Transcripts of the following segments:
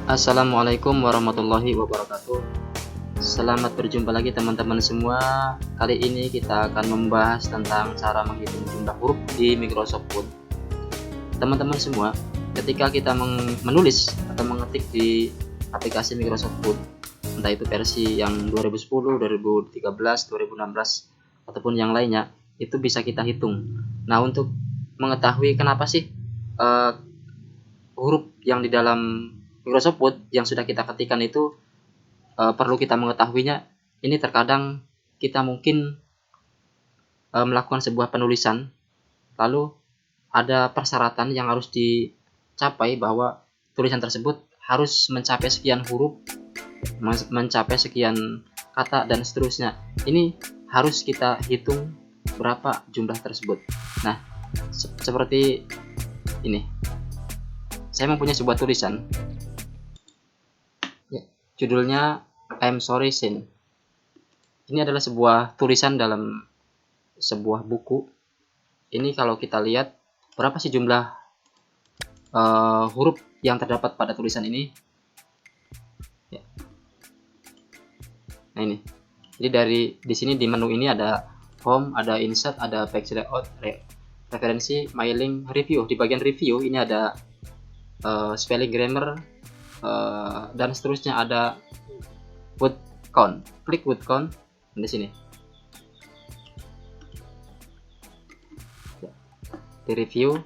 Assalamualaikum warahmatullahi wabarakatuh. Selamat berjumpa lagi teman-teman semua. Kali ini kita akan membahas tentang cara menghitung jumlah huruf di Microsoft Word. Teman-teman semua, ketika kita menulis atau mengetik di aplikasi Microsoft Word, entah itu versi yang 2010, 2013, 2016 ataupun yang lainnya, itu bisa kita hitung. Nah, untuk mengetahui kenapa sih huruf yang di dalam Microsoft Word yang sudah kita ketikkan itu perlu kita mengetahuinya. Ini terkadang kita mungkin melakukan sebuah penulisan, lalu ada persyaratan yang harus dicapai bahwa tulisan tersebut harus mencapai sekian huruf, mencapai sekian kata, dan seterusnya. Ini harus kita hitung berapa jumlah tersebut. Nah, seperti ini. Saya mempunyai sebuah tulisan. Judulnya I'm Sorry Sin. Ini adalah sebuah tulisan dalam sebuah buku. Ini kalau kita lihat berapa sih jumlah huruf yang terdapat pada tulisan ini. Ya. Nah ini. Jadi di sini di menu ini ada home, ada insert, ada page layout, referensi, mailing, review. Di bagian review ini ada spelling, grammar, dan seterusnya. Ada word count. Klik word count di sini. Di review,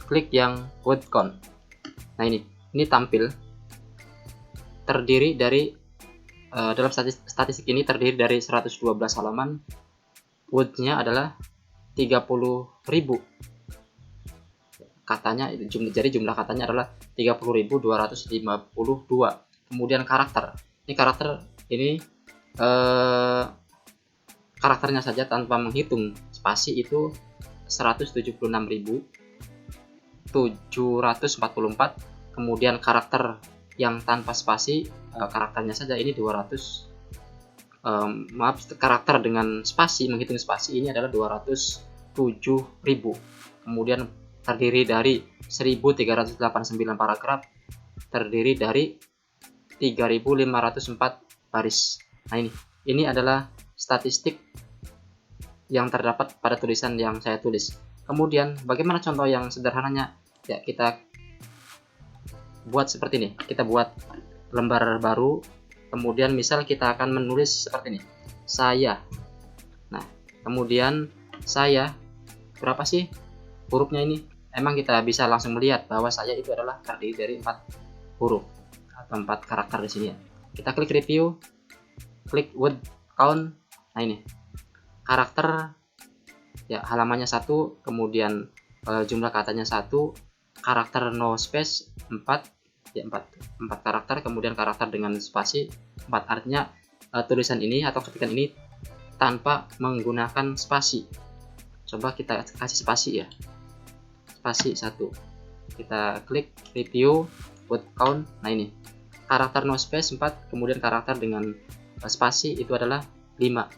klik yang word count. Nah ini tampil terdiri dari dalam statistik ini terdiri dari 112 halaman. Wordnya adalah 30.000 katanya. Jadi jumlah katanya adalah 30.252. Kemudian karakter. Ini karakternya saja tanpa menghitung spasi itu 176.744. Kemudian karakter yang tanpa spasi, karakternya saja ini 200. Karakter dengan spasi, menghitung spasi ini adalah 207.000. Kemudian terdiri dari 1389 paragraf, terdiri dari 3504 baris. Nah ini adalah statistik yang terdapat pada tulisan yang saya tulis. Kemudian bagaimana contoh yang sederhananya? Ya, kita buat seperti ini. Kita buat lembar baru. Kemudian misal kita akan menulis seperti ini. Saya. Nah, kemudian saya, berapa sih hurufnya ini? Emang kita bisa langsung melihat bahwa saya itu adalah terdiri dari 4 huruf atau 4 karakter di sini ya. Kita klik review, klik word count. Nah ini karakter ya, halamannya 1, kemudian jumlah katanya 1, karakter no space 4 ya, 4 karakter, kemudian karakter dengan spasi 4. Artinya tulisan ini atau ketikan ini tanpa menggunakan spasi. Coba kita kasih spasi ya, spasi 1. Kita klik review word count. Nah ini karakter no space 4, kemudian karakter dengan spasi itu adalah 5.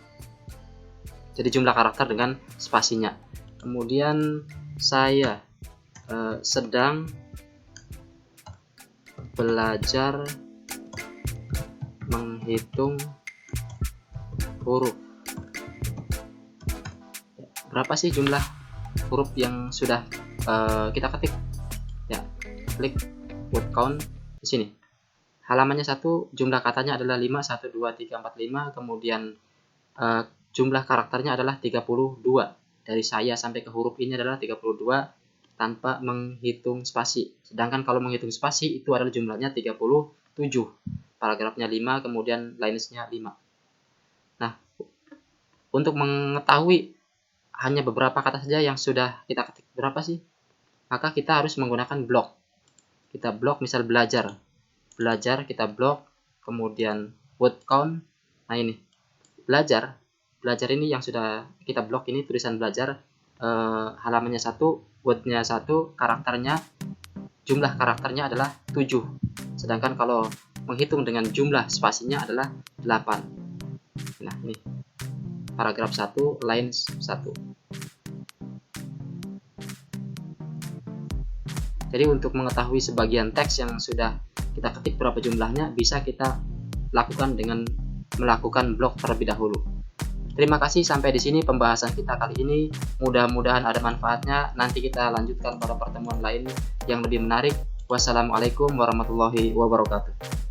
Jadi jumlah karakter dengan spasinya. Kemudian saya sedang belajar menghitung huruf. Berapa sih jumlah huruf yang sudah kita ketik? Ya, klik word count di sini. Halamannya 1, jumlah katanya adalah 5, 1, 2, 3, 4, 5. Kemudian jumlah karakternya adalah 32. Dari saya sampai ke huruf ini adalah 32 tanpa menghitung spasi. Sedangkan kalau menghitung spasi itu adalah jumlahnya 37. Paragrafnya 5, kemudian linesnya 5. Nah, untuk mengetahui hanya beberapa kata saja yang sudah kita ketik berapa sih, maka kita harus menggunakan blok. Kita blok, misal belajar, kita blok, kemudian word count. Nah ini belajar ini yang sudah kita blok, ini tulisan belajar, halamannya 1, wordnya 1, karakternya, jumlah karakternya adalah 7. Sedangkan kalau menghitung dengan jumlah spasinya adalah 8. Nah ini paragraf 1, lines 1. Jadi untuk mengetahui sebagian teks yang sudah kita ketik berapa jumlahnya, bisa kita lakukan dengan melakukan blok terlebih dahulu. Terima kasih, sampai di sini pembahasan kita kali ini. Mudah-mudahan ada manfaatnya. Nanti kita lanjutkan pada pertemuan lain yang lebih menarik. Wassalamualaikum warahmatullahi wabarakatuh.